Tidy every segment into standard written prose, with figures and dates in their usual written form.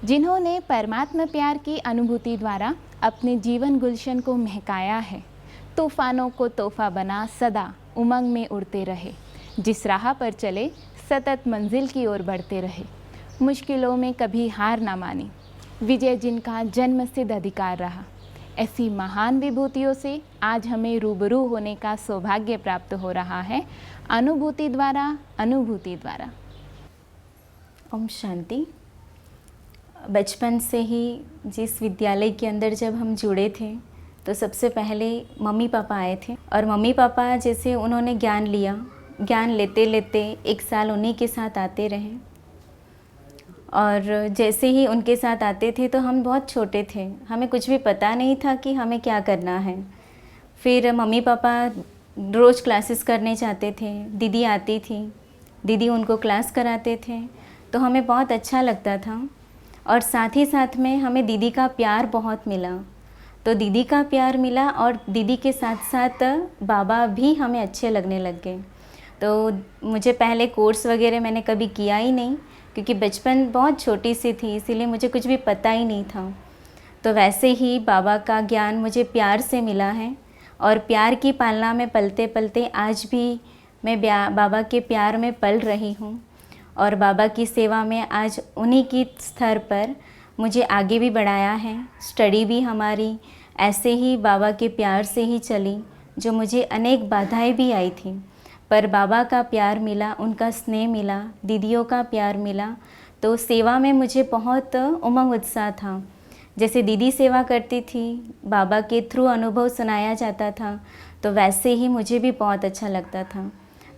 जिन्होंने परमात्मा प्यार की अनुभूति द्वारा अपने जीवन गुलशन को महकाया है। तूफानों को तोहफा बना सदा उमंग में उड़ते रहे, जिस राह पर चले सतत मंजिल की ओर बढ़ते रहे। मुश्किलों में कभी हार ना मानी, विजय जिनका जन्म सिद्ध अधिकार रहा। ऐसी महान विभूतियों से आज हमें रूबरू होने का सौभाग्य प्राप्त हो रहा है, अनुभूति द्वारा। ओम शांति। बचपन से ही जिस विद्यालय के अंदर जब हम जुड़े थे तो सबसे पहले मम्मी पापा आए थे, और मम्मी पापा जैसे उन्होंने ज्ञान लिया, ज्ञान लेते लेते एक साल उन्हीं के साथ आते रहे। और जैसे ही उनके साथ आते थे तो हम बहुत छोटे थे, हमें कुछ भी पता नहीं था कि हमें क्या करना है। फिर मम्मी पापा रोज़ क्लासेस करने जाते थे, दीदी आती थी, दीदी उनको क्लास कराते थे, तो हमें बहुत अच्छा लगता था। और साथ ही साथ में हमें दीदी का प्यार बहुत मिला, तो दीदी का प्यार मिला और दीदी के साथ साथ बाबा भी हमें अच्छे लगने लग गए। तो मुझे पहले कोर्स वगैरह मैंने कभी किया ही नहीं, क्योंकि बचपन बहुत छोटी सी थी, इसीलिए मुझे कुछ भी पता ही नहीं था। तो वैसे ही बाबा का ज्ञान मुझे प्यार से मिला है, और प्यार की पालना में पलते पलते आज भी मैं बाबा के प्यार में पल रही हूँ। और बाबा की सेवा में आज उन्हीं की स्तर पर मुझे आगे भी बढ़ाया है। स्टडी भी हमारी ऐसे ही बाबा के प्यार से ही चली, जो मुझे अनेक बाधाएं भी आई थी, पर बाबा का प्यार मिला, उनका स्नेह मिला, दीदियों का प्यार मिला, तो सेवा में मुझे बहुत उमंग उत्साह था। जैसे दीदी सेवा करती थी, बाबा के थ्रू अनुभव सुनाया जाता था, तो वैसे ही मुझे भी बहुत अच्छा लगता था।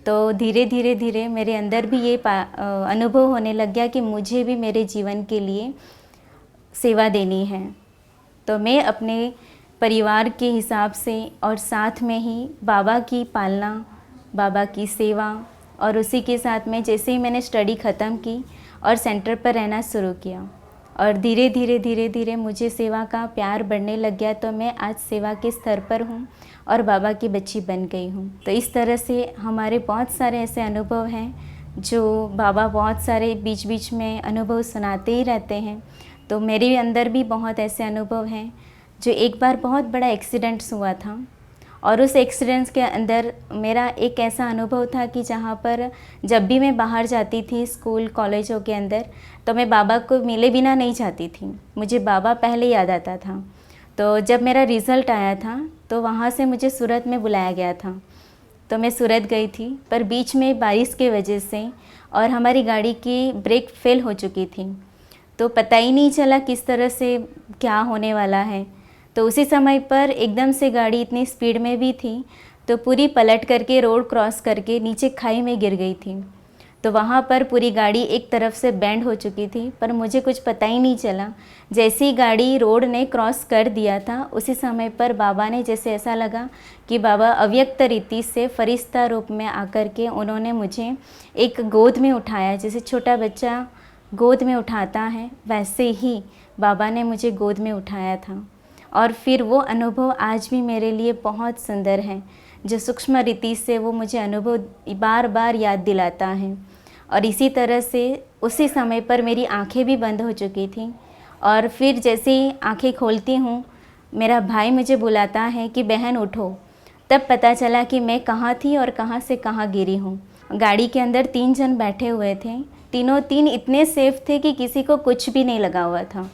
तो धीरे धीरे मेरे अंदर भी ये अनुभव होने लग गया कि मुझे भी मेरे जीवन के लिए सेवा देनी है। तो मैं अपने परिवार के हिसाब से और साथ में ही बाबा की पालना, बाबा की सेवा, और उसी के साथ में जैसे ही मैंने स्टडी ख़त्म की और सेंटर पर रहना शुरू किया, और धीरे धीरे मुझे सेवा का प्यार बढ़ने लग गया, तो मैं आज सेवा के स्तर पर हूँ और बाबा की बच्ची बन गई हूँ। तो इस तरह से हमारे बहुत सारे ऐसे अनुभव हैं, जो बाबा बहुत सारे बीच बीच में अनुभव सुनाते ही रहते हैं। तो मेरे अंदर भी बहुत ऐसे अनुभव हैं। जो एक बार बहुत बड़ा एक्सीडेंट्स हुआ था, और उस एक्सीडेंट्स के अंदर मेरा एक ऐसा अनुभव था कि जहाँ पर जब भी मैं बाहर जाती थी स्कूल कॉलेजों के अंदर, तो मैं बाबा को मिले बिना नहीं जाती थी, मुझे बाबा पहले याद आता था। तो जब मेरा रिज़ल्ट आया था तो वहाँ से मुझे सूरत में बुलाया गया था, तो मैं सूरत गई थी, पर बीच में बारिश के वजह से और हमारी गाड़ी की ब्रेक फेल हो चुकी थी, तो पता ही नहीं चला किस तरह से क्या होने वाला है। तो उसी समय पर एकदम से गाड़ी इतनी स्पीड में भी थी, तो पूरी पलट करके रोड क्रॉस करके नीचे खाई में गिर गई थी। तो वहाँ पर पूरी गाड़ी एक तरफ से बैंड हो चुकी थी, पर मुझे कुछ पता ही नहीं चला। जैसी गाड़ी रोड ने क्रॉस कर दिया था, उसी समय पर बाबा ने, जैसे ऐसा लगा कि बाबा अव्यक्त रीति से फरिश्ता रूप में आकर के उन्होंने मुझे एक गोद में उठाया, जैसे छोटा बच्चा गोद में उठाता है, वैसे ही बाबा ने मुझे गोद में उठाया था। और फिर वो अनुभव आज भी मेरे लिए बहुत सुंदर है, जो सूक्ष्म रीति से वो मुझे अनुभव बार बार याद दिलाता है। और इसी तरह से उसी समय पर मेरी आंखें भी बंद हो चुकी थी, और फिर जैसे ही आंखें खोलती हूँ, मेरा भाई मुझे बुलाता है कि बहन उठो। तब पता चला कि मैं कहाँ थी और कहाँ से कहाँ गिरी हूँ। गाड़ी के अंदर 3 जन बैठे हुए थे, तीनों इतने सेफ थे कि किसी को कुछ भी नहीं लगा हुआ था,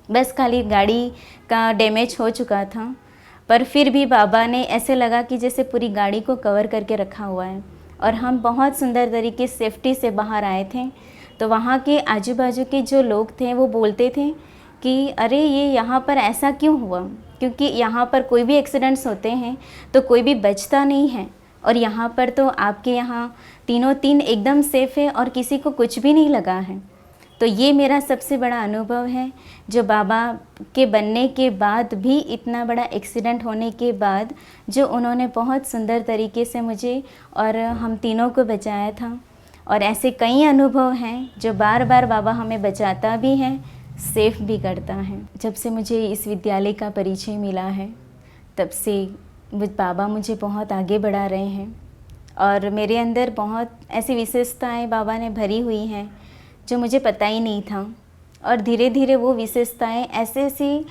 बस खाली गाड़ी का डैमेज हो चुका था। पर फिर भी बाबा ने ऐसे लगा कि जैसे पूरी गाड़ी को कवर करके रखा हुआ है, और हम बहुत सुंदर तरीके सेफ्टी से बाहर आए थे। तो वहाँ के आजू बाजू के जो लोग थे वो बोलते थे कि अरे ये यहाँ पर ऐसा क्यों हुआ, क्योंकि यहाँ पर कोई भी एक्सीडेंट्स होते हैं तो कोई भी बचता नहीं है, और यहाँ पर तो आपके यहाँ तीनों एकदम सेफ़ है और किसी को कुछ भी नहीं लगा है। तो ये मेरा सबसे बड़ा अनुभव है, जो बाबा के बनने के बाद भी, इतना बड़ा एक्सीडेंट होने के बाद, जो उन्होंने बहुत सुंदर तरीके से मुझे और हम तीनों को बचाया था। और ऐसे कई अनुभव हैं जो बार बार बाबा हमें बचाता भी है, सेफ भी करता है। जब से मुझे इस विद्यालय का परिचय मिला है, तब से बाबा मुझे बहुत आगे बढ़ा रहे हैं, और मेरे अंदर बहुत ऐसी विशेषताएं बाबा ने भरी हुई हैं जो मुझे पता ही नहीं था। और धीरे धीरे वो विशेषताएं ऐसे ऐसी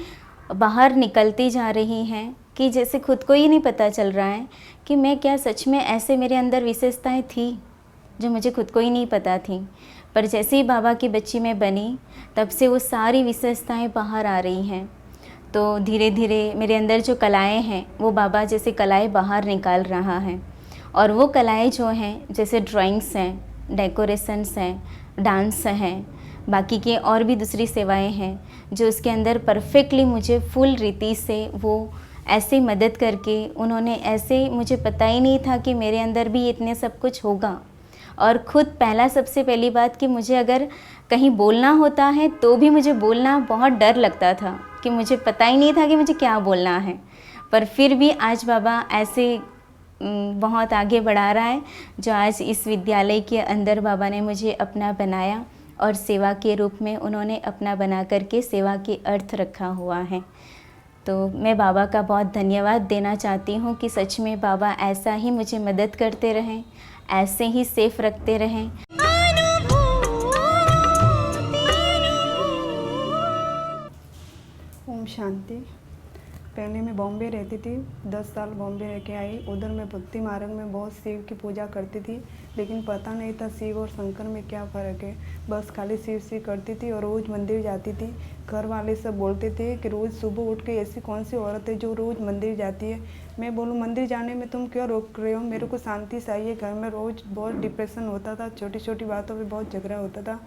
बाहर निकलती जा रही हैं कि जैसे खुद को ही नहीं पता चल रहा है कि मैं क्या सच में ऐसे मेरे अंदर विशेषताएं थी जो मुझे खुद को ही नहीं पता थी। पर जैसे ही बाबा की बच्ची मैं बनी तब से वो सारी विशेषताएं बाहर आ रही हैं। तो धीरे धीरे मेरे अंदर जो कलाएं हैं वो बाबा जैसे कलाएं बाहर निकाल रहा है। और वो कलाएं जो हैं जैसे ड्राइंग्स हैं, डेकोरेशंस हैं, डांस हैं, बाकी की और भी दूसरी सेवाएं हैं जो उसके अंदर परफेक्टली मुझे फुल रीति से वो ऐसे मदद करके उन्होंने ऐसे, मुझे पता ही नहीं था कि मेरे अंदर भी इतने सब कुछ होगा। और ख़ुद पहला सबसे पहली बात कि मुझे अगर कहीं बोलना होता है तो भी मुझे बोलना बहुत डर लगता था कि मुझे पता ही नहीं था कि मुझे क्या बोलना है। पर फिर भी आज बाबा ऐसे बहुत आगे बढ़ा रहा है जो आज इस विद्यालय के अंदर बाबा ने मुझे अपना बनाया और सेवा के रूप में उन्होंने अपना बना करके सेवा के अर्थ रखा हुआ है। तो मैं बाबा का बहुत धन्यवाद देना चाहती हूँ कि सच में बाबा ऐसा ही मुझे मदद करते रहें, ऐसे ही सेफ रखते रहें। ओम शांति। पहले मैं बॉम्बे रहती थी, 10 साल बॉम्बे रह के आई। उधर मैं भक्ति मार्ग में बहुत शिव की पूजा करती थी, लेकिन पता नहीं था शिव और शंकर में क्या फ़र्क है। बस खाली शिव शिव करती थी और रोज़ मंदिर जाती थी। घर वाले सब बोलते थे कि रोज़ सुबह उठ के ऐसी कौन सी औरत है जो रोज़ मंदिर जाती है। मैं बोलूँ मंदिर जाने में तुम क्यों रोक रहे हो, मेरे को शांति चाहिए। घर में रोज़ बहुत डिप्रेशन होता था, छोटी छोटी बातों पर बहुत झगड़ा होता था।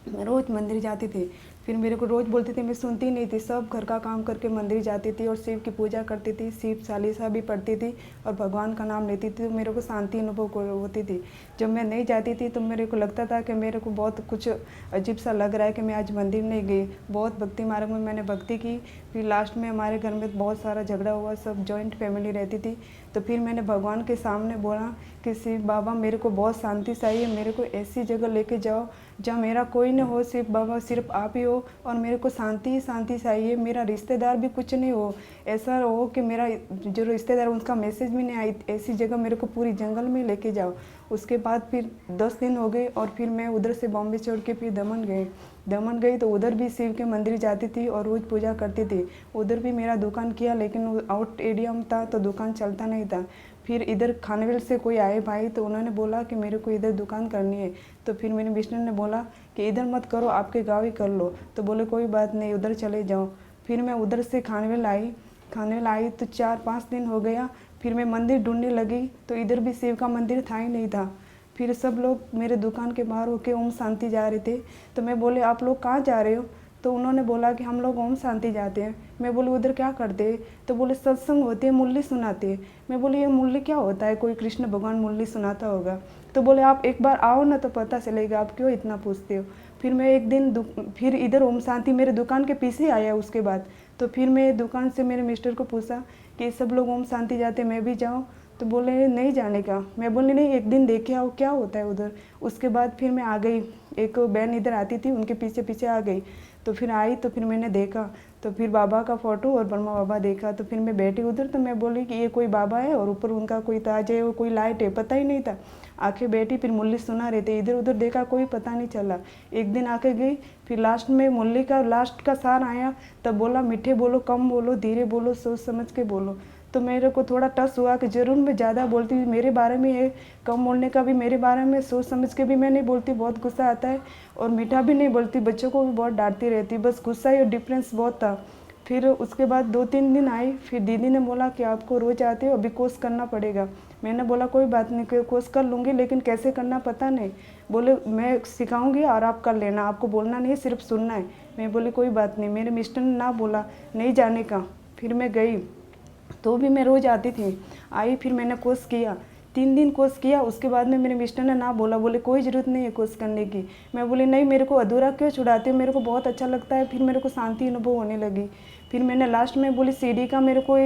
मैं रोज़ मंदिर जाती थी, फिर मेरे को रोज़ बोलती थी, मैं सुनती नहीं थी। सब घर का काम करके मंदिर जाती थी और शिव की पूजा करती थी, शिव चालीसा भी पढ़ती थी और भगवान का नाम लेती थी। तो मेरे को शांति अनुभव होती थी। जब मैं नहीं जाती थी तो मेरे को लगता था कि मेरे को बहुत कुछ अजीब सा लग रहा है कि मैं आज मंदिर नहीं गई। बहुत भक्ति मार्ग में मैंने भक्ति की। फिर लास्ट में हमारे घर में बहुत सारा झगड़ा हुआ, सब जॉइंट फैमिली रहती थी। तो फिर मैंने भगवान के सामने बोला कि शिव बाबा मेरे को बहुत शांति चाहिए, मेरे को ऐसी जगह लेके जाओ जहाँ मेरा कोई न हो, शिव बाबा सिर्फ आप ही हो, और मेरे को शांति ही शांति चाहिए। मेरा रिश्तेदार भी कुछ नहीं हो, ऐसा हो कि मेरा जो रिश्तेदार उनका मैसेज भी नहीं आई, ऐसी जगह मेरे को पूरी जंगल में लेके जाओ। उसके बाद फिर 10 दिन हो गए और फिर मैं उधर से बॉम्बे छोड़ के फिर दमन गई। तो उधर भी शिव के मंदिर जाती थी और रोज़ पूजा करती थी। उधर भी मेरा दुकान किया, लेकिन आउट एरिया में था तो दुकान चलता नहीं था। फिर इधर खानवेल से कोई आए भाई, तो उन्होंने बोला कि मेरे को इधर दुकान करनी है। तो फिर मेरे मिस्टर ने बोला कि इधर मत करो, आपके गाँव ही कर लो। तो बोले कोई बात नहीं, उधर चले जाओ। फिर मैं उधर से खानवेल आई तो 4-5 दिन हो गया। फिर मैं मंदिर ढूंढने लगी तो इधर भी शिव का मंदिर था ही नहीं था। फिर सब लोग मेरे दुकान के बाहर होके ओम शांति जा रहे थे। तो मैं बोले आप लोग कहाँ जा रहे हो? तो उन्होंने बोला कि हम लोग ओम शांति जाते हैं। मैं बोली उधर क्या करते हैं? तो बोले सत्संग होते हैं, मुरली सुनाते हैं। मैं बोली ये मुरली क्या होता है? कोई कृष्ण भगवान मुरली सुनाता होगा। तो बोले आप एक बार आओ ना तो पता चलेगा, आप क्यों इतना पूछते हो। फिर मैं एक दिन फिर इधर ओम शांति मेरे दुकान के पीछे आया। उसके बाद तो फिर मैं दुकान से मेरे मिस्टर को पूछा कि सब लोग ओम शांति जाते, मैं भी जाऊँ? तो बोले नहीं जाने का। मैं बोली नहीं, एक दिन देखे आओ क्या होता है उधर। उसके बाद फिर मैं आ गई। एक बहन इधर आती थी, उनके पीछे पीछे आ गई। तो फिर आई तो फिर मैंने देखा, तो फिर बाबा का फ़ोटो और ब्रह्मा बाबा देखा। तो फिर मैं बैठी उधर, तो मैं बोली कि ये कोई बाबा है और ऊपर उनका कोई ताज है और कोई लाइट है, पता ही नहीं था। आके बैठी, फिर मुरली सुना रहे थे। इधर उधर देखा, कोई पता नहीं चला। एक दिन आके गई, फिर लास्ट में मुरली का लास्ट का सार आया। तब बोला मीठे बोलो, कम बोलो, धीरे बोलो, सोच समझ के बोलो। तो मेरे को थोड़ा टच हुआ कि ज़रूर मैं ज़्यादा बोलती, मेरे बारे में है, कम बोलने का भी मेरे बारे में, सोच समझ के भी मैं नहीं बोलती, बहुत गुस्सा आता है। और मीठा भी नहीं बोलती, बच्चों को भी बहुत डांटती रहती, बस गुस्सा और डिफरेंस बहुत था। फिर उसके बाद 2-3 दिन आई। फिर दीदी ने बोला कि आपको रोज़ आते हो, अभी कोर्स करना पड़ेगा। मैंने बोला कोई बात नहीं, कोर्स कर लूँगी, लेकिन कैसे करना पता नहीं। बोले मैं सिखाऊंगी और आप कर लेना, आपको बोलना नहीं, सिर्फ सुनना है। मैं बोली कोई बात नहीं। मेरे मिस्टर ने ना बोला नहीं जाने का। फिर मैं गई, तो भी मैं रोज़ आती थी। आई, फिर मैंने कोर्स किया, 3 दिन कोर्स किया। उसके बाद में मेरे मिस्टर ने ना बोला, बोले कोई ज़रूरत नहीं है कोर्स करने की। मैं बोली नहीं, मेरे को अधूरा क्यों छुड़ाते हो, मेरे को बहुत अच्छा लगता है। फिर मेरे को शांति अनुभव होने लगी। फिर मैंने लास्ट में बोली सीढ़ी का मेरे को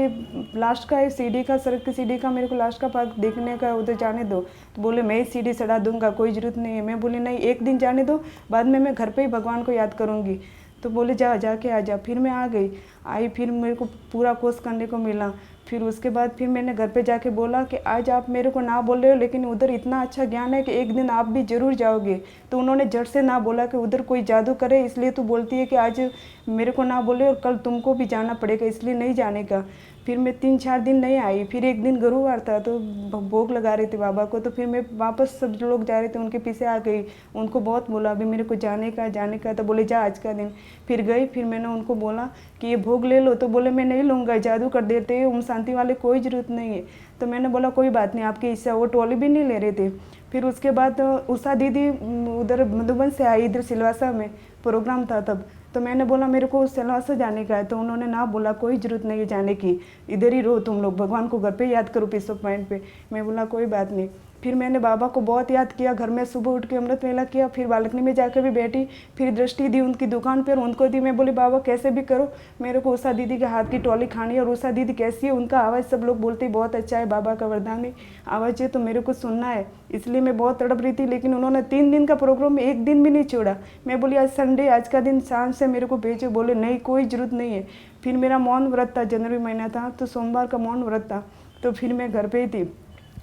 लास्ट का है, सीढ़ी का सड़क की सीढ़ी का मेरे को लास्ट का भाग देखने का, उधर जाने दो। तो बोले मैं ही सीढ़ी चढ़ा दूंगा, कोई ज़रूरत नहीं है। मैं बोली नहीं, एक दिन जाने दो, बाद में मैं घर पर ही भगवान को याद करूँगी। तो बोले जाके आ जा। फिर मैं आ गई। फिर मेरे को पूरा कोर्स करने को मिला। फिर उसके बाद फिर मैंने घर पे जाके बोला कि आज आप मेरे को ना बोल रहे हो, लेकिन उधर इतना अच्छा ज्ञान है कि एक दिन आप भी ज़रूर जाओगे। तो उन्होंने झट से ना बोला कि उधर कोई जादू करे, इसलिए तू बोलती है कि आज मेरे को ना बोले और कल तुमको भी जाना पड़ेगा, इसलिए नहीं जाने का। फिर मैं 3-4 दिन नहीं आई। फिर एक दिन गुरुवार था तो भोग लगा रहे थे बाबा को, तो फिर मैं वापस सब जो लोग जा रहे थे उनके पीछे आ गई। उनको बहुत बोला अभी मेरे को जाने का, तो बोले जा आज का दिन। फिर गई, फिर मैंने उनको बोला कि ये भोग ले लो, तो बोले मैं नहीं लूँगा, जादू कर देते हैं, ओम शांति वाले कोई ज़रूरत नहीं है। तो मैंने बोला कोई बात नहीं, आपकी इच्छा। वो ट्रॉली भी नहीं ले रहे थे। फिर उसके बाद उषा दीदी उधर मधुबन से आई, इधर सिलवासा में प्रोग्राम था तब। तो मैंने बोला मेरे को सिलवासा जाने का है, तो उन्होंने ना बोला कोई ज़रूरत नहीं है जाने की, इधर ही रहो तुम लोग, भगवान को घर पे याद करो पीस ऑफ माइंड पे। मैं बोला कोई बात नहीं। फिर मैंने बाबा को बहुत याद किया, घर में सुबह उठ के अमृत वेला किया, फिर बालकनी में जाकर भी बैठी, फिर दृष्टि दी उनकी दुकान पर, उनको दी। मैं बोली बाबा कैसे भी करो, मेरे को उषा दीदी के हाथ की ट्रॉली खानी है। और उषा दीदी कैसी है, उनका आवाज़ सब लोग बोलते बहुत अच्छा है, बाबा का वरदान है, आवाज़ है, तो मेरे को सुनना है। इसलिए मैं बहुत तड़प रही थी, लेकिन उन्होंने 3 दिन का प्रोग्राम एक दिन भी नहीं छोड़ा। मैं बोली आज संडे, आज का दिन शाम से मेरे को भेजो। बोले नहीं कोई ज़रूरत नहीं है। फिर मेरा मौन व्रत था, जनवरी महीना था, तो सोमवार का मौन व्रत था। तो फिर मैं घर पे ही थी।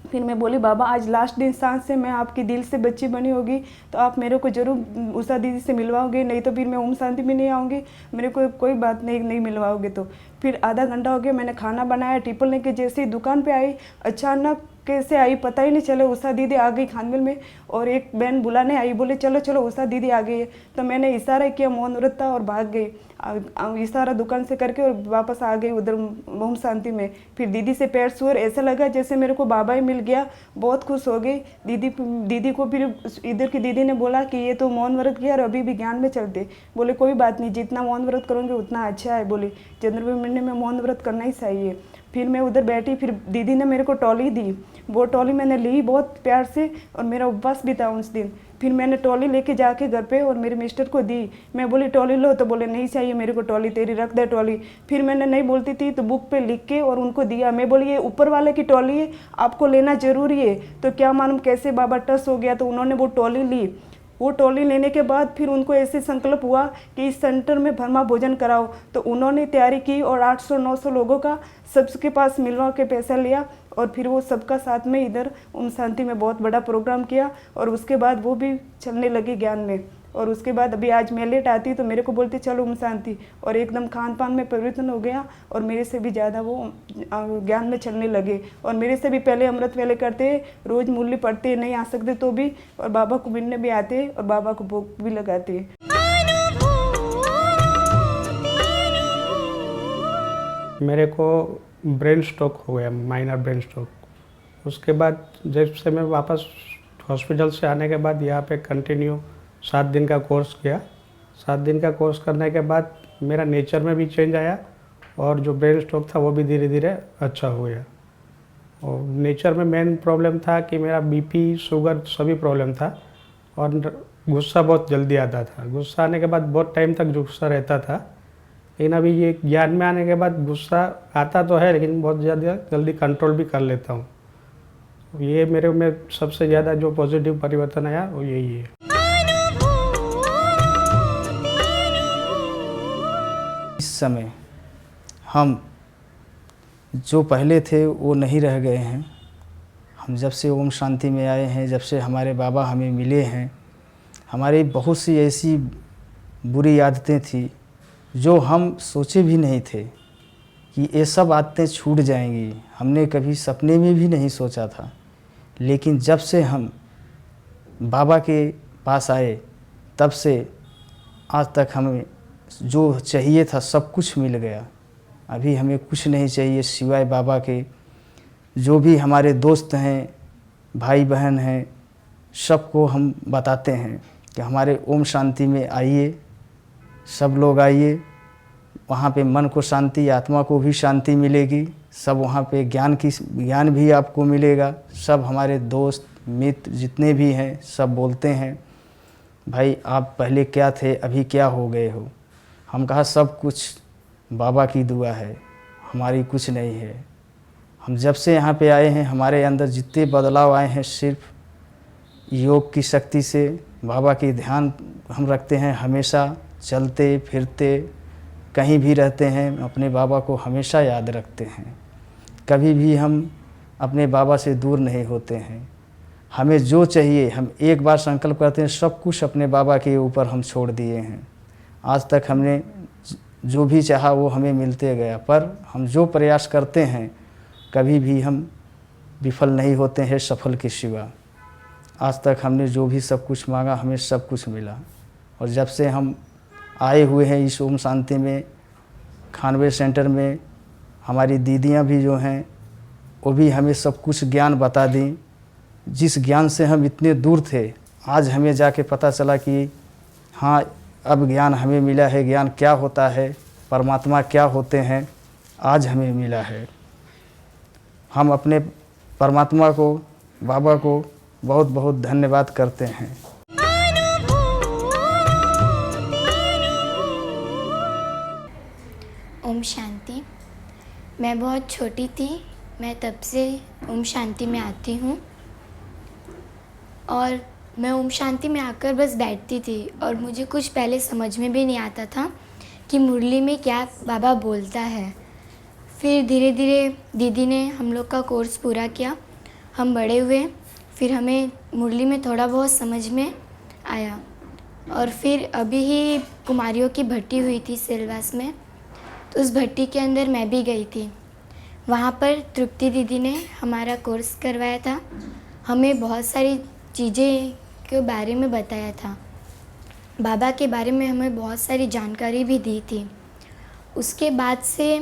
फिर मैं बोली बाबा आज लास्ट दिन सांस से मैं आपकी दिल से बच्ची बनी होगी, तो आप मेरे को जरूर उषा दीदी से मिलवाओगे, नहीं तो फिर मैं ओम शांति में नहीं आऊँगी, मेरे को कोई बात नहीं मिलवाओगे तो। फिर आधा घंटा हो गया, मैंने खाना बनाया, टिफिन लेके जैसे ही दुकान पे आई, अचानक कैसे आई पता ही नहीं चला, उषा दीदी आ गई खानमिल में। और एक बहन बुलाने आई, बोले चलो चलो उषा दीदी आ गई है। तो मैंने इशारा किया, मौन व्रत था, और भाग गई इशारा दुकान से करके, और वापस आ गई उधर ओम शांति में। फिर दीदी से पैर छुए, ऐसा लगा जैसे मेरे को बाबा ही मिल गया, बहुत खुश हो गई। दीदी को फिर इधर की दीदी ने बोला कि ये तो मौन व्रत किया और अभी भी ज्ञान में चलते। बोले कोई बात नहीं, जितना मौन व्रत करोगे उतना अच्छा है। बोले जनवरी महीने में मौन व्रत करना ही चाहिए। फिर मैं उधर बैठी, फिर दीदी ने मेरे को ट्रॉली दी, वो ट्रॉली मैंने ली बहुत प्यार से, और मेरा उपवास भी था उस दिन। फिर मैंने ट्रॉली लेके जाके घर पे और मेरे मिस्टर को दी। मैं बोली ट्रॉली लो, तो बोले नहीं चाहिए मेरे को ट्रॉली, तेरी रख दे ट्रॉली। फिर मैंने नहीं बोलती थी तो बुक पे लिख के और उनको दिया। मैं बोली ये ऊपर वाले की ट्रॉली है, आपको लेना जरूरी है। तो क्या मालूम कैसे बाबा टस हो गया, तो उन्होंने वो ट्रॉली ली। वो ट्रॉली लेने के बाद फिर उनको ऐसे संकल्प हुआ कि इस सेंटर में भरमा भोजन कराओ। तो उन्होंने तैयारी की और 800-900 लोगों का सबके पास मिलवा के पैसा लिया, और फिर वो सबका साथ में इधर ओम शांति में बहुत बड़ा प्रोग्राम किया। और उसके बाद वो भी चलने लगी ज्ञान में। और उसके बाद अभी आज मैं लेट आती तो मेरे को बोलती चलो ओम शांति, और एकदम खान पान में परिवर्तन हो गया, और मेरे से भी ज़्यादा वो ज्ञान में चलने लगे। और मेरे से भी पहले अमृत वेले करते, रोज़ मूल्य पढ़ते, नहीं आ सकते तो भी, और बाबा को मिलने भी आते और बाबा को भोग भी लगाते। मेरे को ब्रेन स्ट्रोक हो गया, माइनर ब्रेन स्ट्रोक। उसके बाद जब से मैं वापस हॉस्पिटल से आने के बाद यहाँ पे कंटिन्यू 7 दिन का कोर्स किया। 7 दिन का कोर्स करने के बाद मेरा नेचर में भी चेंज आया, और जो ब्रेन स्ट्रोक था वो भी धीरे धीरे अच्छा हो गया। और नेचर में मेन प्रॉब्लम था कि मेरा बीपी, शुगर सभी प्रॉब्लम था, और गुस्सा बहुत जल्दी आता था। गुस्सा आने के बाद बहुत टाइम तक गुस्सा रहता था, लेकिन अभी ये ज्ञान में आने के बाद गुस्सा आता तो है, लेकिन बहुत ज़्यादा जल्दी कंट्रोल भी कर लेता हूँ। ये मेरे में सबसे ज़्यादा जो पॉजिटिव परिवर्तन आया वो यही है। इस समय हम जो पहले थे वो नहीं रह गए हैं। हम जब से ओम शांति में आए हैं, जब से हमारे बाबा हमें मिले हैं, हमारी बहुत सी ऐसी बुरी आदतें थी जो हम सोचे भी नहीं थे कि ये सब आदतें छूट जाएंगी। हमने कभी सपने में भी नहीं सोचा था, लेकिन जब से हम बाबा के पास आए तब से आज तक हमें जो चाहिए था सब कुछ मिल गया। अभी हमें कुछ नहीं चाहिए सिवाय बाबा के। जो भी हमारे दोस्त हैं, भाई बहन हैं, सबको हम बताते हैं कि हमारे ओम शांति में आइए, सब लोग आइए। वहाँ पे मन को शांति, आत्मा को भी शांति मिलेगी। सब वहाँ पे ज्ञान भी आपको मिलेगा। सब हमारे दोस्त मित्र जितने भी हैं सब बोलते हैं भाई आप पहले क्या थे, अभी क्या हो गए हो। हम कहा सब कुछ बाबा की दुआ है, हमारी कुछ नहीं है। हम जब से यहाँ पे आए हैं हमारे अंदर जितने बदलाव आए हैं सिर्फ योग की शक्ति से। बाबा की ध्यान हम रखते हैं, हमेशा चलते फिरते कहीं भी रहते हैं अपने बाबा को हमेशा याद रखते हैं। कभी भी हम अपने बाबा से दूर नहीं होते हैं। हमें जो चाहिए हम एक बार संकल्प करते हैं, सब कुछ अपने बाबा के ऊपर हम छोड़ दिए हैं। आज तक हमने जो भी चाहा वो हमें मिलते गया, पर हम जो प्रयास करते हैं कभी भी हम विफल नहीं होते हैं सफल के सिवा। आज तक हमने जो भी सब कुछ मांगा हमें सब कुछ मिला। और जब से हम आए हुए हैं इस ओम शांति में खानवे सेंटर में, हमारी दीदियां भी जो हैं वो भी हमें सब कुछ ज्ञान बता दी। जिस ज्ञान से हम इतने दूर थे, आज हमें जाके पता चला कि हाँ अब ज्ञान हमें मिला है, ज्ञान क्या होता है, परमात्मा क्या होते हैं, आज हमें मिला है। हम अपने परमात्मा को, बाबा को बहुत बहुत धन्यवाद करते हैं। ओम शांति। मैं बहुत छोटी थी, मैं तब से ओम शांति में आती हूँ और मैं ओम शांति में आकर बस बैठती थी और मुझे कुछ पहले समझ में भी नहीं आता था कि मुरली में क्या बाबा बोलता है। फिर धीरे धीरे दीदी ने हम लोग का कोर्स पूरा किया, हम बड़े हुए, फिर हमें मुरली में थोड़ा बहुत समझ में आया। और फिर अभी ही कुमारियों की भट्टी हुई थी सिलवास में, तो उस भट्टी के अंदर मैं भी गई थी। वहाँ पर तृप्ति दीदी ने हमारा कोर्स करवाया था, हमें बहुत सारी चीज़ें के बारे में बताया था, बाबा के बारे में हमें बहुत सारी जानकारी भी दी थी। उसके बाद से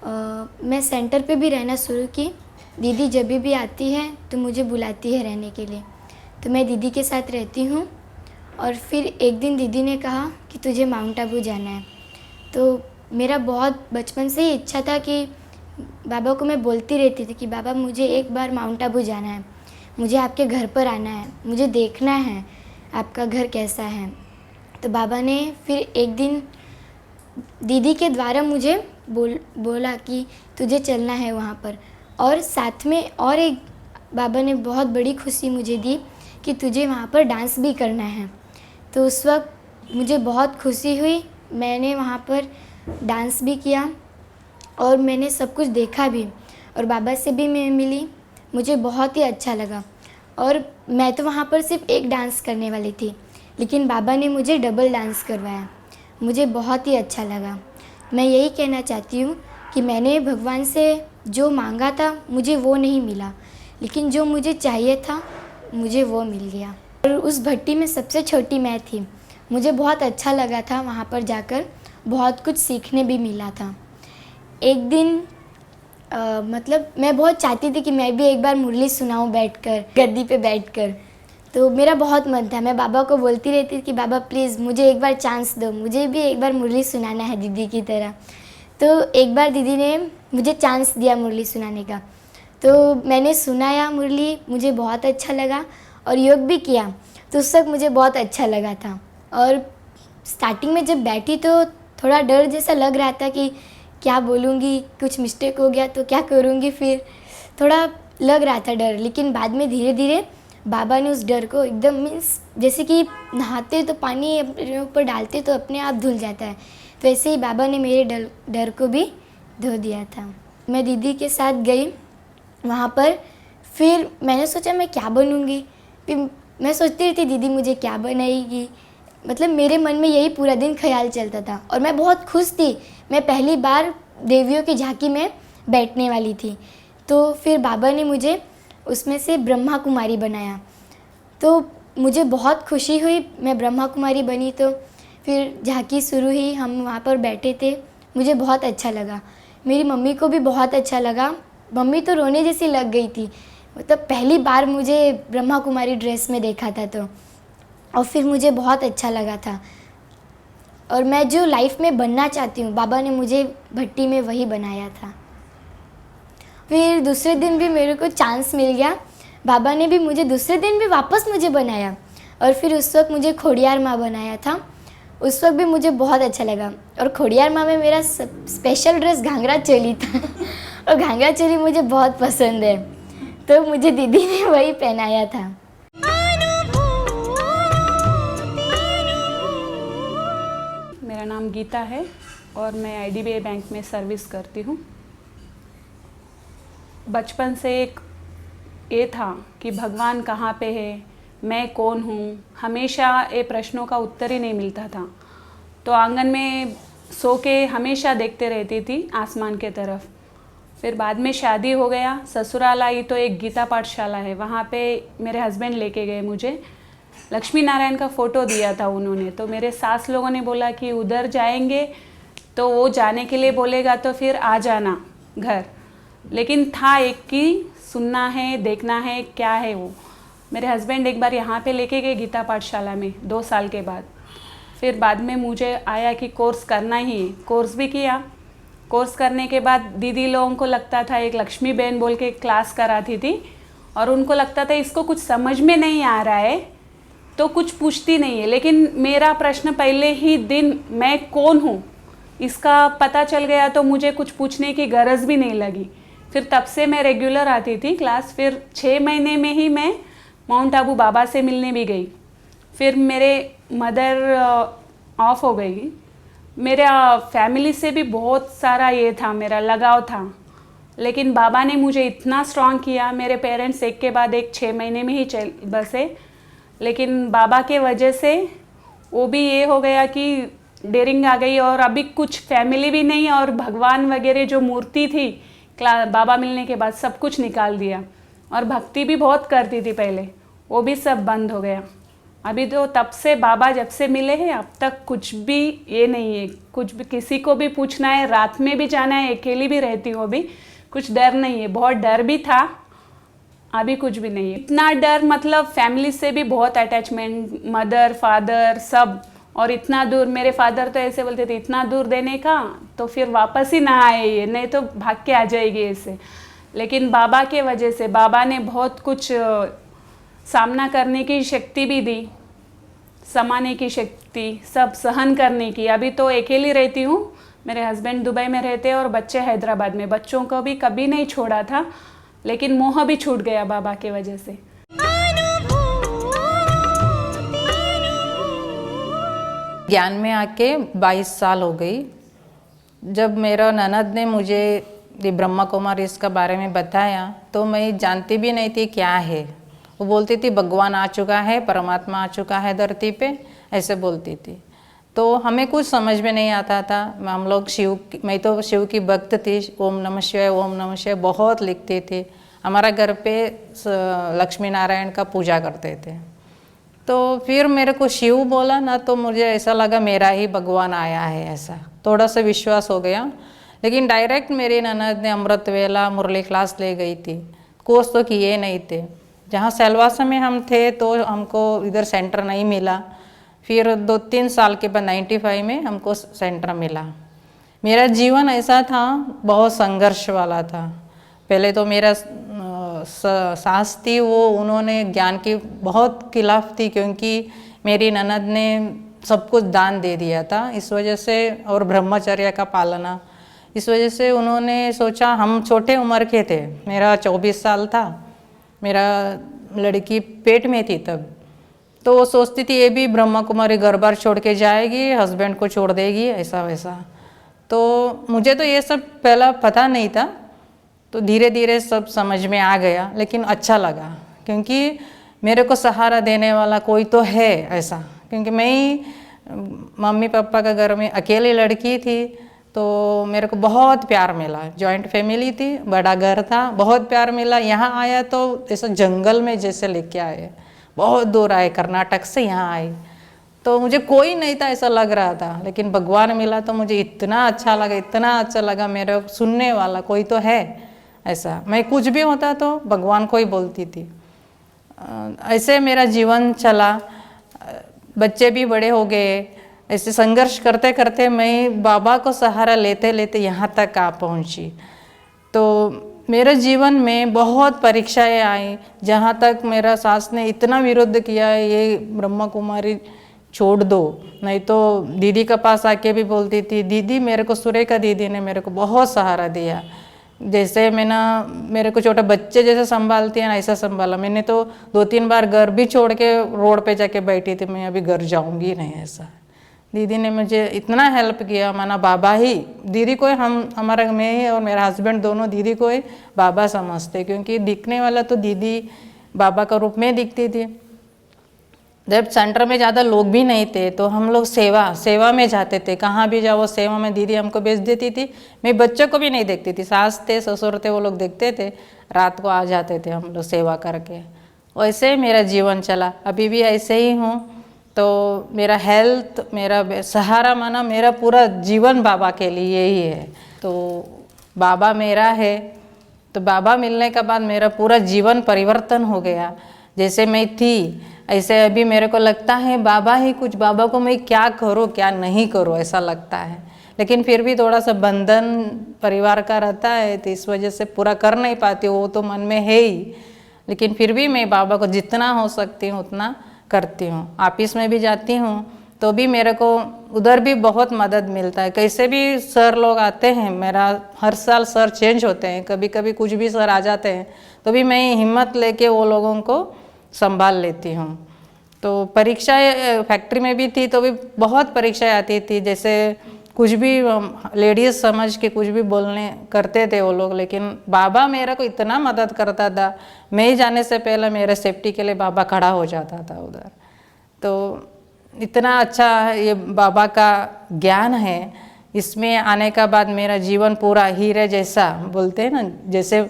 मैं सेंटर पे भी रहना शुरू की। दीदी जब भी आती है तो मुझे बुलाती है रहने के लिए, तो मैं दीदी के साथ रहती हूँ। और फिर एक दिन दीदी ने कहा कि तुझे माउंट आबू जाना है, तो मेरा बहुत बचपन से ही इच्छा था कि बाबा को मैं बोलती रहती थी कि बाबा मुझे एक बार माउंट आबू जाना है, मुझे आपके घर पर आना है, मुझे देखना है आपका घर कैसा है। तो बाबा ने फिर एक दिन दीदी के द्वारा मुझे बोला कि तुझे चलना है वहाँ पर। और साथ में और एक बाबा ने बहुत बड़ी खुशी मुझे दी कि तुझे वहाँ पर डांस भी करना है। तो उस वक्त मुझे बहुत खुशी हुई, मैंने वहाँ पर डांस भी किया और मैंने सब कुछ देखा भी और बाबा से भी मैं मिली, मुझे बहुत ही अच्छा लगा। और मैं तो वहाँ पर सिर्फ एक डांस करने वाली थी, लेकिन बाबा ने मुझे डबल डांस करवाया, मुझे बहुत ही अच्छा लगा। मैं यही कहना चाहती हूँ कि मैंने भगवान से जो मांगा था मुझे वो नहीं मिला, लेकिन जो मुझे चाहिए था मुझे वो मिल गया। और उस भट्टी में सबसे छोटी मैं थी, मुझे बहुत अच्छा लगा था वहाँ पर जाकर, बहुत कुछ सीखने भी मिला था। एक दिन मतलब मैं बहुत चाहती थी कि मैं भी एक बार मुरली सुनाऊं बैठकर, गद्दी पे बैठकर। तो मेरा बहुत मन था, मैं बाबा को बोलती रहती थी कि बाबा प्लीज़ मुझे एक बार चांस दो, मुझे भी एक बार मुरली सुनाना है दीदी की तरह। तो एक बार दीदी ने मुझे चांस दिया मुरली सुनाने का, तो मैंने सुनाया मुरली, मुझे बहुत अच्छा लगा और योग भी किया, तो उस वक्त मुझे बहुत अच्छा लगा था। और स्टार्टिंग में जब बैठी तो थोड़ा डर जैसा लग रहा था कि क्या बोलूँगी, कुछ मिस्टेक हो गया तो क्या करूँगी, फिर थोड़ा लग रहा था डर। लेकिन बाद में धीरे धीरे बाबा ने उस डर को एकदम मीन्स जैसे कि नहाते तो पानी अपने ऊपर डालते तो अपने आप धुल जाता है, तो ऐसे ही बाबा ने मेरे डर को भी धो दिया था। मैं दीदी के साथ गई वहाँ पर, फिर मैंने सोचा मैं क्या बनूँगी, फिर मैं सोचती रहती दीदी मुझे क्या बनाएगी, मतलब मेरे मन में यही पूरा दिन ख्याल चलता था। और मैं बहुत खुश थी, मैं पहली बार देवियों की झांकी में बैठने वाली थी। तो फिर बाबा ने मुझे उसमें से ब्रह्मा कुमारी बनाया, तो मुझे बहुत खुशी हुई, मैं ब्रह्मा कुमारी बनी। तो फिर झांकी शुरू हुई, हम वहाँ पर बैठे थे, मुझे बहुत अच्छा लगा, मेरी मम्मी को भी बहुत अच्छा लगा, मम्मी तो रोने जैसी लग गई थी, मतलब पहली बार मुझे ब्रह्मा कुमारी ड्रेस में देखा था। तो और फिर मुझे बहुत अच्छा लगा था, और मैं जो लाइफ में बनना चाहती हूँ बाबा ने मुझे भट्टी में वही बनाया था। फिर दूसरे दिन भी मेरे को चांस मिल गया, बाबा ने भी मुझे दूसरे दिन भी वापस मुझे बनाया, और फिर उस वक्त मुझे खोडियार माँ बनाया था, उस वक्त भी मुझे बहुत अच्छा लगा। और खोडियार माँ में मेरा स्पेशल ड्रेस घाघरा चोली था और घाघरा चोली मुझे बहुत पसंद है, तो मुझे दीदी ने वही पहनाया था। मेरा नाम गीता है और मैं IDBI बैंक में सर्विस करती हूँ। बचपन से एक ये था कि भगवान कहाँ पे है, मैं कौन हूँ, हमेशा ये प्रश्नों का उत्तर ही नहीं मिलता था। तो आंगन में सो के हमेशा देखते रहती थी आसमान के तरफ। फिर बाद में शादी हो गया, ससुराल आई तो एक गीता पाठशाला है, वहाँ पे मेरे हस्बैंड लेके गए मुझे। लक्ष्मी नारायण का फ़ोटो दिया था उन्होंने, तो मेरे सास लोगों ने बोला कि उधर जाएंगे तो वो जाने के लिए बोलेगा तो फिर आ जाना घर। लेकिन था एक कि सुनना है, देखना है क्या है वो। मेरे हस्बैंड एक बार यहाँ पे लेके गए गीता पाठशाला में 2 साल के बाद। फिर बाद में मुझे आया कि कोर्स करना ही है, कोर्स भी किया। कोर्स करने के बाद दीदी लोगों को लगता था, एक लक्ष्मी बहन बोल के क्लास कराती थी, और उनको लगता था इसको कुछ समझ में नहीं आ रहा है तो कुछ पूछती नहीं है। लेकिन मेरा प्रश्न पहले ही दिन मैं कौन हूँ इसका पता चल गया, तो मुझे कुछ पूछने की गरज भी नहीं लगी। फिर तब से मैं रेगुलर आती थी क्लास। फिर 6 महीने में ही मैं माउंट आबू बाबा से मिलने भी गई। फिर मेरे मदर ऑफ हो गई। मेरा फैमिली से भी बहुत सारा ये था, मेरा लगाव था, लेकिन बाबा ने मुझे इतना स्ट्रॉन्ग किया। मेरे पेरेंट्स एक के बाद एक 6 महीने में ही बसे, लेकिन बाबा के वजह से वो भी ये हो गया कि डेयरिंग आ गई, और अभी कुछ फैमिली भी नहीं, और भगवान वगैरह जो मूर्ति थी बाबा मिलने के बाद सब कुछ निकाल दिया। और भक्ति भी बहुत करती थी पहले, वो भी सब बंद हो गया। अभी तो तब से बाबा जब से मिले हैं अब तक कुछ भी ये नहीं है, कुछ भी किसी को भी पूछना है, रात में भी जाना है, अकेली भी रहती हूँ अभी, कुछ डर नहीं है। बहुत डर भी था, अभी कुछ भी नहीं है। इतना डर मतलब फैमिली से भी बहुत अटैचमेंट, मदर फादर सब, और इतना दूर। मेरे फादर तो ऐसे बोलते थे इतना दूर देने का तो फिर वापस ही ना आए ये, नहीं तो भाग के आ जाएगी ऐसे। लेकिन बाबा के वजह से बाबा ने बहुत कुछ सामना करने की शक्ति भी दी, समाने की शक्ति, सब सहन करने की। अभी तो अकेली रहती हूँ, मेरे हस्बैंड दुबई में रहते हैं और बच्चे हैदराबाद में। बच्चों को भी कभी नहीं छोड़ा था, लेकिन मोह भी छूट गया बाबा के वजह से। ज्ञान में आके 22 साल हो गई। जब मेरा ननद ने मुझे ये ब्रह्मा कुमारी इसका बारे में बताया तो मैं जानती भी नहीं थी क्या है। वो बोलती थी भगवान आ चुका है, परमात्मा आ चुका है धरती पे, ऐसे बोलती थी। तो हमें कुछ समझ में नहीं आता था। हम लोग मैं तो शिव की भक्त थी, ओम नमः शिवाय बहुत लिखते थे। हमारा घर पे लक्ष्मी नारायण का पूजा करते थे। तो फिर मेरे को शिव बोला ना तो मुझे ऐसा लगा मेरा ही भगवान आया है, ऐसा थोड़ा सा विश्वास हो गया। लेकिन डायरेक्ट मेरी ननद ने अमृत वेला मुरली क्लास ले गई थी, कोर्स तो किए नहीं थे। जहाँ सेलवासा में हम थे तो हमको इधर सेंटर नहीं मिला। फिर 2-3 साल के बाद 95 में हमको सेंटर मिला। मेरा जीवन ऐसा था, बहुत संघर्ष वाला था। पहले तो मेरा सास थी, वो उन्होंने ज्ञान की बहुत खिलाफ थी, क्योंकि मेरी ननद ने सब कुछ दान दे दिया था इस वजह से, और ब्रह्मचर्य का पालना, इस वजह से उन्होंने सोचा। हम छोटे उम्र के थे, मेरा 24 साल था, मेरा लड़की पेट में थी तब। तो वो सोचती थी ये भी ब्रह्मा कुमारी घर बार छोड़ के जाएगी, हस्बैंड को छोड़ देगी, ऐसा वैसा। तो मुझे तो ये सब पहला पता नहीं था, तो धीरे धीरे सब समझ में आ गया। लेकिन अच्छा लगा क्योंकि मेरे को सहारा देने वाला कोई तो है ऐसा। क्योंकि मैं ही मम्मी पापा का घर में अकेली लड़की थी, तो मेरे को बहुत प्यार मिला। जॉइंट फैमिली थी, बड़ा घर था, बहुत प्यार मिला। यहाँ आया तो ऐसा जंगल में जैसे लेके आए, बहुत दूर आए, कर्नाटक से यहाँ आए। तो मुझे कोई नहीं था ऐसा लग रहा था, लेकिन भगवान मिला तो मुझे इतना अच्छा लगा, इतना अच्छा लगा। मेरे सुनने वाला कोई तो है ऐसा। मैं कुछ भी होता तो भगवान को ही बोलती थी। ऐसे मेरा जीवन चला, बच्चे भी बड़े हो गए। ऐसे संघर्ष करते करते मैं बाबा को सहारा लेते लेते यहाँ तक आ पहुँची। तो मेरे जीवन में बहुत परीक्षाएं आई, जहाँ तक मेरा सास ने इतना विरोध किया, ये ब्रह्मा कुमारी छोड़ दो, नहीं तो दीदी के पास आके भी बोलती थी। दीदी मेरे को, सुरेखा दीदी ने मेरे को बहुत सहारा दिया। जैसे मैं ना, मेरे को छोटे बच्चे जैसे संभालती है ना, ऐसा संभाला। मैंने तो 2-3 बार घर भी छोड़ के रोड पे जाके बैठी थी, मैं अभी घर जाऊंगी नहीं ऐसा। दीदी ने मुझे इतना हेल्प किया, माना बाबा ही दीदी को हमारा मैं ही और मेरा हस्बैंड दोनों दीदी को ही बाबा समझते, क्योंकि दिखने वाला तो दीदी बाबा का रूप में दिखती थी। जब सेंटर में ज़्यादा लोग भी नहीं थे तो हम लोग सेवा में जाते थे, कहाँ भी जाओ सेवा में दीदी हमको भेज देती थी। मैं बच्चों को भी नहीं देखती थी, सास थे ससुर थे वो लोग देखते थे, रात को आ जाते थे हम लोग सेवा करके। वैसे ही मेरा जीवन चला, अभी भी ऐसे ही हूँ। तो मेरा हेल्थ मेरा सहारा माना, मेरा पूरा जीवन बाबा के लिए ही है। तो बाबा मेरा है, तो बाबा मिलने के बाद मेरा पूरा जीवन परिवर्तन हो गया। जैसे मैं थी ऐसे अभी मेरे को लगता है बाबा ही कुछ, बाबा को मैं क्या करूँ क्या नहीं करूँ ऐसा लगता है। लेकिन फिर भी थोड़ा सा बंधन परिवार का रहता है, तो इस वजह से पूरा कर नहीं पाती, वो तो मन में है ही। लेकिन फिर भी मैं बाबा को जितना हो सकती हूँ उतना करती हूँ। ऑफिस में भी जाती हूँ तो भी मेरे को उधर भी बहुत मदद मिलता है। कैसे भी सर लोग आते हैं, मेरा हर साल सर चेंज होते हैं, कभी कभी कुछ भी सर आ जाते हैं, तो भी मैं हिम्मत लेके वो लोगों को संभाल लेती हूँ। तो परीक्षा फैक्ट्री में भी थी तो भी बहुत परीक्षाएं आती थी, जैसे कुछ भी लेडीज़ समझ के कुछ भी बोलने करते थे वो लोग, लेकिन बाबा मेरा को इतना मदद करता था। मैं ही जाने से पहले मेरे सेफ्टी के लिए बाबा खड़ा हो जाता था उधर। तो इतना अच्छा ये बाबा का ज्ञान है, इसमें आने का बाद मेरा जीवन पूरा हीरे जैसा, बोलते हैं ना, जैसे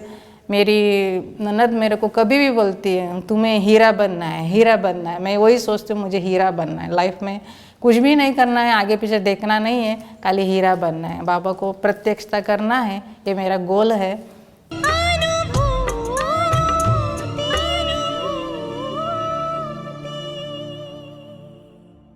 मेरी ननद मेरे को कभी भी बोलती है तुम्हें हीरा बनना है, हीरा बनना है। मैं वही सोचती हूँ मुझे हीरा बनना है, लाइफ में कुछ भी नहीं करना है, आगे पीछे देखना नहीं है, खाली हीरा बनना है, बाबा को प्रत्यक्षता करना है, ये मेरा गोल है।